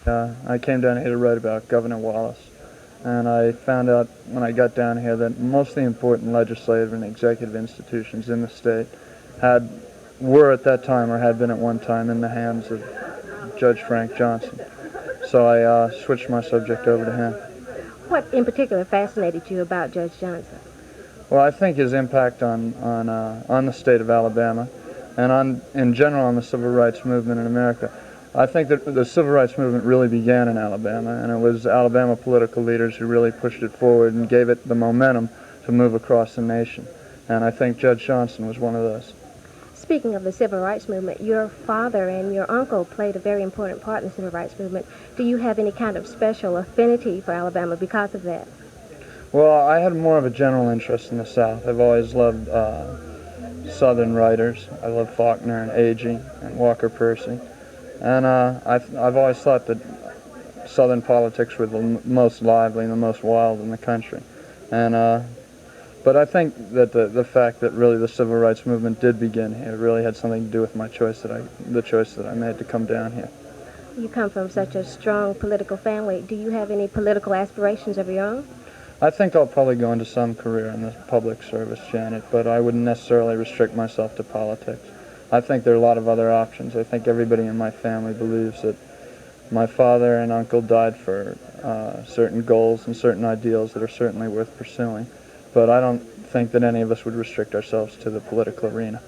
I came down here to write about Governor Wallace, and I found out when I got down here that most of the important legislative and executive institutions in the state were at that time, or had been at one time, in the hands of Judge Frank Johnson. So I switched my subject over to him. What in particular fascinated you about Judge Johnson? Well, I think his impact on the state of Alabama, and in general on the civil rights movement in America. I think that the civil rights movement really began in Alabama, and it was Alabama political leaders who really pushed it forward and gave it the momentum to move across the nation. And I think Judge Johnson was one of those. Speaking of the civil rights movement, your father and your uncle played a very important part in the civil rights movement. Do you have any kind of special affinity for Alabama because of that? Well, I had more of a general interest in the South. I've always loved Southern writers. I love Faulkner and Agee and Walker Percy. And I've always thought that Southern politics were the most lively and the most wild in the country. And but I think that the fact that really the civil rights movement did begin here really had something to do with the choice that I made to come down here. You come from such a strong political family. Do you have any political aspirations of your own? I think I'll probably go into some career in the public service, Janet, but I wouldn't necessarily restrict myself to politics. I think there are a lot of other options. I think everybody in my family believes that my father and uncle died for certain goals and certain ideals that are certainly worth pursuing. But I don't think that any of us would restrict ourselves to the political arena.